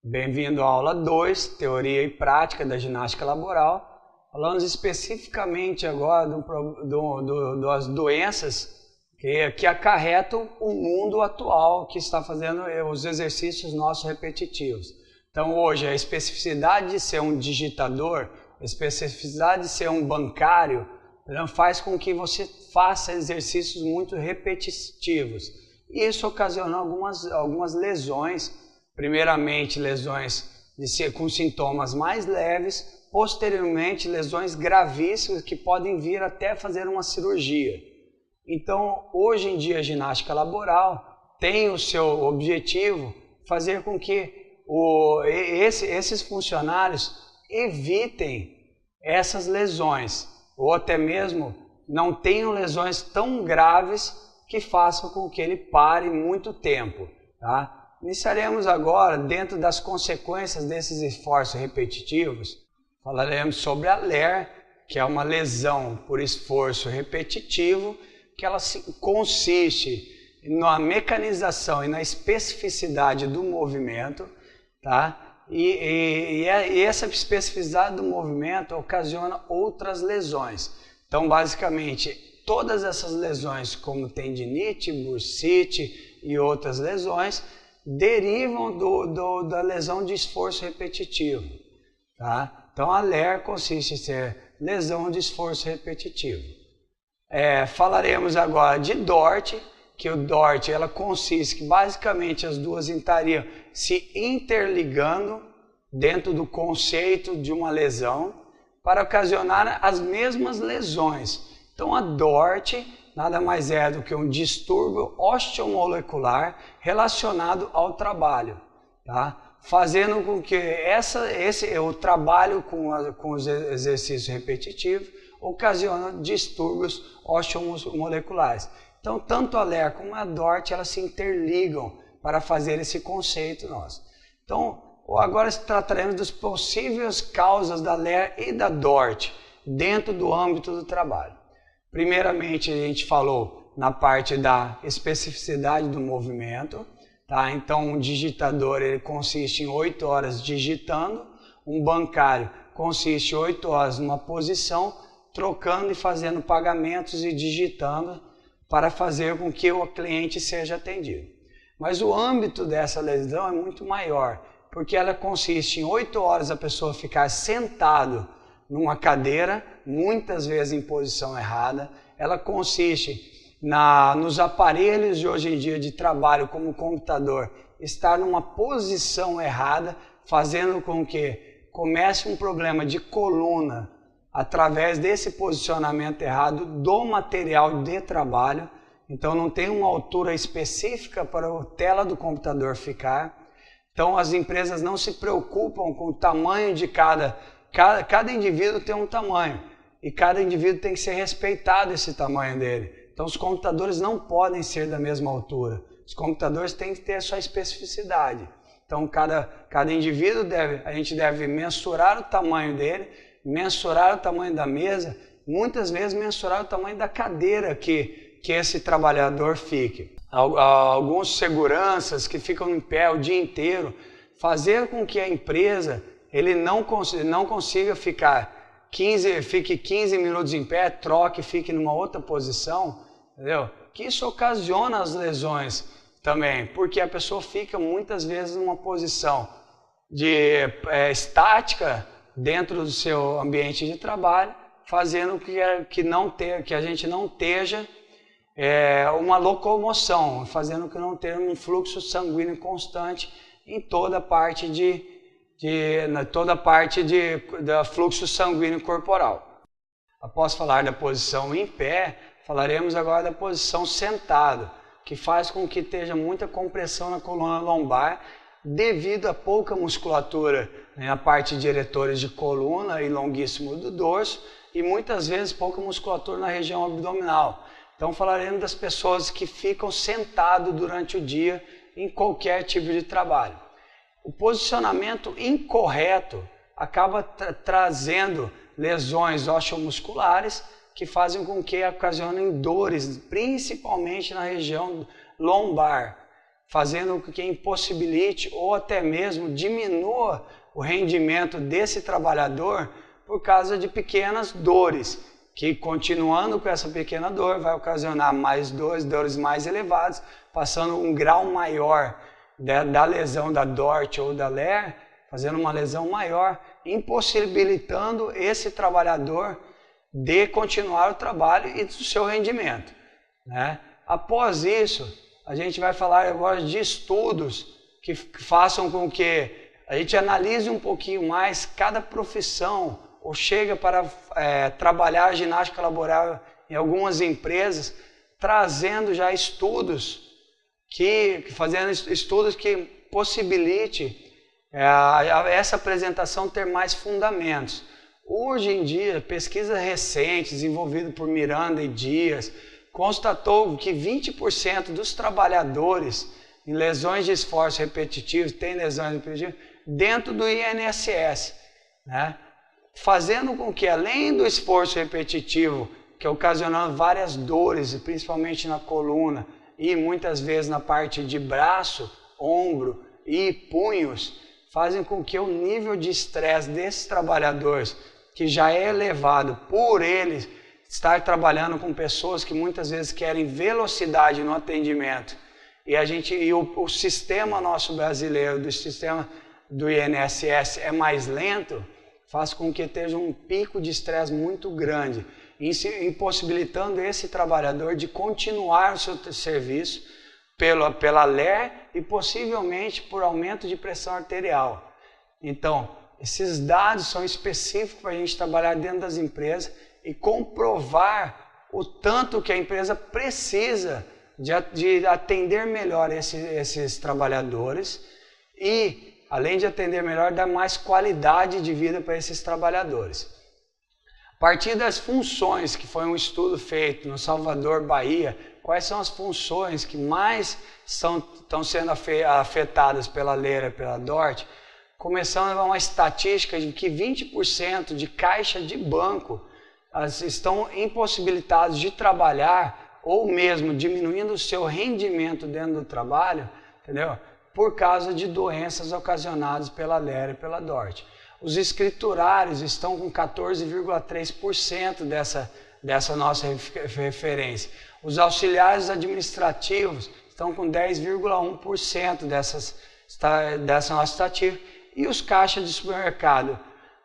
Bem-vindo à aula 2, Teoria e Prática da Ginástica Laboral. Falamos especificamente agora das doenças que acarretam o mundo atual que está fazendo os exercícios nossos repetitivos. Então hoje a especificidade de ser um digitador, a especificidade de ser um bancário, faz com que você faça exercícios muito repetitivos. E isso ocasiona algumas lesões. Primeiramente, lesões com sintomas mais leves, posteriormente, lesões gravíssimas que podem vir até fazer uma cirurgia. Então, hoje em dia, a ginástica laboral tem o seu objetivo fazer com que esses funcionários evitem essas lesões, ou até mesmo não tenham lesões tão graves que façam com que ele pare muito tempo, tá? Iniciaremos agora, dentro das consequências desses esforços repetitivos, falaremos sobre a LER, que é uma lesão por esforço repetitivo, que ela consiste na mecanização e na especificidade do movimento, tá? E essa especificidade do movimento ocasiona outras lesões. Então, basicamente, todas essas lesões, como tendinite, bursite e outras lesões, derivam da lesão de esforço repetitivo, tá? Então a LER consiste em ser lesão de esforço repetitivo. Falaremos agora de DORT, que o DORT ela consiste que basicamente as duas estariam se interligando dentro do conceito de uma lesão para ocasionar as mesmas lesões. Então a DORT nada mais é do que um distúrbio osteomolecular relacionado ao trabalho, tá? Fazendo com que o trabalho com os exercícios repetitivos ocasiona distúrbios osteomoleculares. Então, tanto a LER como a DORT elas se interligam para fazer esse conceito nosso. Então, agora trataremos das possíveis causas da LER e da DORT dentro do âmbito do trabalho. Primeiramente, a gente falou na parte da especificidade do movimento, tá? Então, um digitador ele consiste em 8 horas digitando, um bancário consiste em 8 horas numa posição, trocando e fazendo pagamentos e digitando para fazer com que o cliente seja atendido. Mas o âmbito dessa lesão é muito maior, porque ela consiste em 8 horas a pessoa ficar sentado numa cadeira, muitas vezes em posição errada. Ela consiste nos aparelhos de hoje em dia de trabalho, como o computador, estar numa posição errada, fazendo com que comece um problema de coluna através desse posicionamento errado do material de trabalho. Então não tem uma altura específica para a tela do computador ficar. Então as empresas não se preocupam com o tamanho de cada indivíduo tem um tamanho e cada indivíduo tem que ser respeitado esse tamanho dele. Então os computadores não podem ser da mesma altura. Os computadores têm que ter a sua especificidade. Então cada indivíduo a gente deve mensurar o tamanho dele, mensurar o tamanho da mesa, muitas vezes mensurar o tamanho da cadeira que esse trabalhador fique. Alguns seguranças que ficam em pé o dia inteiro, fazer com que a empresa ele não consiga fique 15 minutos em pé, troque e fique numa outra posição, entendeu? Que isso ocasiona as lesões também, porque a pessoa fica muitas vezes numa posição estática dentro do seu ambiente de trabalho, fazendo que a gente não esteja uma locomoção, fazendo que não tenha um fluxo sanguíneo constante em toda a parte do fluxo sanguíneo corporal. Após falar da posição em pé, falaremos agora da posição sentado, que faz com que esteja muita compressão na coluna lombar, devido a pouca musculatura na parte de eretores de coluna e longuíssimo do dorso, e muitas vezes pouca musculatura na região abdominal. Então falaremos das pessoas que ficam sentadas durante o dia em qualquer tipo de trabalho. O posicionamento incorreto acaba trazendo lesões osteomusculares que fazem com que ocasionem dores, principalmente na região lombar, fazendo com que impossibilite ou até mesmo diminua o rendimento desse trabalhador por causa de pequenas dores, que continuando com essa pequena dor vai ocasionar mais dores mais elevadas, passando um grau maior da lesão da DORT ou da LER, fazendo uma lesão maior, impossibilitando esse trabalhador de continuar o trabalho e do seu rendimento, né? Após isso, a gente vai falar agora de estudos que façam com que a gente analise um pouquinho mais cada profissão ou chega para trabalhar a ginástica laboral em algumas empresas, trazendo já estudos fazendo estudos que possibilite essa apresentação ter mais fundamentos. Hoje em dia, pesquisas recentes desenvolvidas por Miranda e Dias constatou que 20% dos trabalhadores em lesões de esforço repetitivos têm lesões repetitivas dentro do INSS, né? Fazendo com que, além do esforço repetitivo, que ocasionando várias dores, principalmente na coluna e muitas vezes na parte de braço, ombro e punhos, fazem com que o nível de estresse desses trabalhadores, que já é elevado por eles estar trabalhando com pessoas que muitas vezes querem velocidade no atendimento, e o sistema nosso brasileiro, do sistema do INSS é mais lento, faz com que esteja um pico de estresse muito grande, impossibilitando esse trabalhador de continuar o seu serviço pela LER e possivelmente por aumento de pressão arterial. Então, esses dados são específicos para a gente trabalhar dentro das empresas e comprovar o tanto que a empresa precisa de atender melhor esses trabalhadores e, além de atender melhor, dar mais qualidade de vida para esses trabalhadores. A partir das funções, que foi um estudo feito no Salvador, Bahia, quais são as funções que mais estão sendo afetadas pela LER e pela DORT, começando a uma estatística de que 20% de caixa de banco estão impossibilitados de trabalhar ou mesmo diminuindo o seu rendimento dentro do trabalho, entendeu? Por causa de doenças ocasionadas pela LER e pela DORT. Os escriturários estão com 14,3% dessa nossa referência. Os auxiliares administrativos estão com 10,1% dessa nossa estatística. E os caixas de supermercado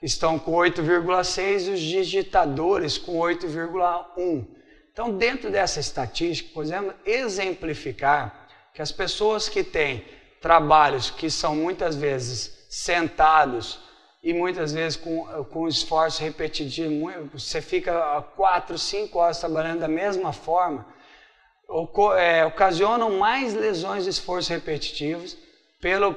estão com 8,6% e os digitadores com 8,1%. Então, dentro dessa estatística, podemos exemplificar que as pessoas que têm trabalhos que são muitas vezes sentados e muitas vezes com esforço repetitivo, você fica 4, 5 horas trabalhando da mesma forma, ocasionam mais lesões de esforço repetitivos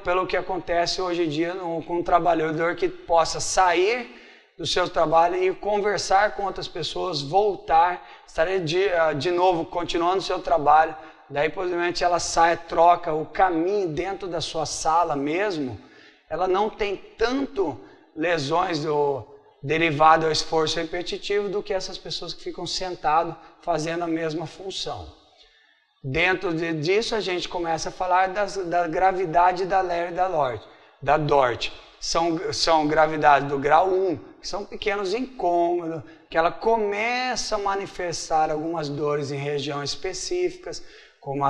pelo que acontece hoje em dia com um trabalhador que possa sair do seu trabalho e conversar com outras pessoas, voltar, estar de novo continuando o seu trabalho, daí possivelmente ela sai, troca o caminho dentro da sua sala mesmo, ela não tem tanto lesões derivado ao esforço repetitivo do que essas pessoas que ficam sentadas fazendo a mesma função. Dentro disso a gente começa a falar da gravidade da LER e da DORT. São gravidades do grau 1, que são pequenos incômodos, que ela começa a manifestar algumas dores em regiões específicas, como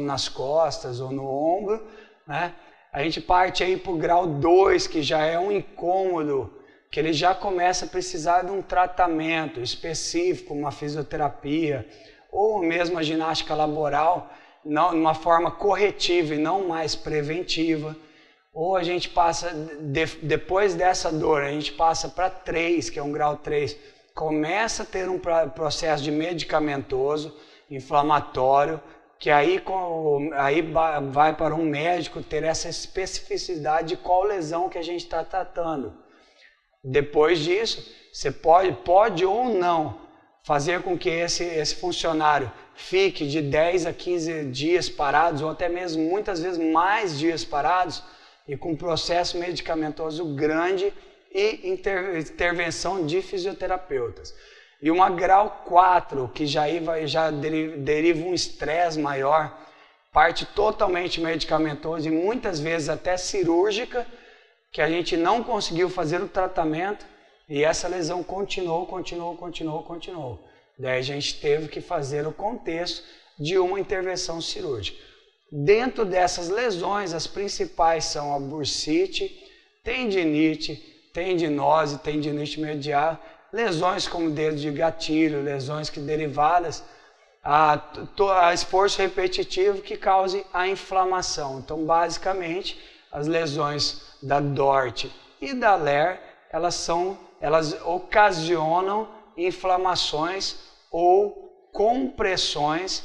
nas costas ou no ombro, né? A gente parte aí para o grau 2, que já é um incômodo, que ele já começa a precisar de um tratamento específico, uma fisioterapia, ou mesmo a ginástica laboral, numa forma corretiva e não mais preventiva. Ou a gente passa, depois dessa dor, a gente passa para 3, que é um grau 3, começa a ter um processo de medicamentoso, inflamatório, que aí vai para um médico ter essa especificidade de qual lesão que a gente está tratando. Depois disso, você pode ou não fazer com que esse funcionário fique de 10 a 15 dias parados, ou até mesmo muitas vezes mais dias parados, e com processo medicamentoso grande e intervenção de fisioterapeutas. E uma grau 4, que já deriva um estresse maior, parte totalmente medicamentosa e muitas vezes até cirúrgica, que a gente não conseguiu fazer o tratamento e essa lesão continuou. Daí a gente teve que fazer o contexto de uma intervenção cirúrgica. Dentro dessas lesões, as principais são a bursite, tendinite, tendinose, tendinite medial, lesões como dedo de gatilho, lesões que derivadas a esforço repetitivo que cause a inflamação. Então, basicamente, as lesões da Dort e da Ler, elas ocasionam inflamações ou compressões,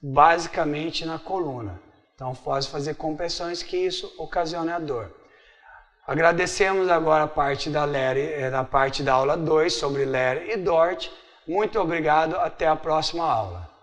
basicamente na coluna. Então, pode fazer compressões que isso ocasiona a dor. Agradecemos agora a parte da Ler, na parte da aula 2 sobre Ler e Dort. Muito obrigado, até a próxima aula.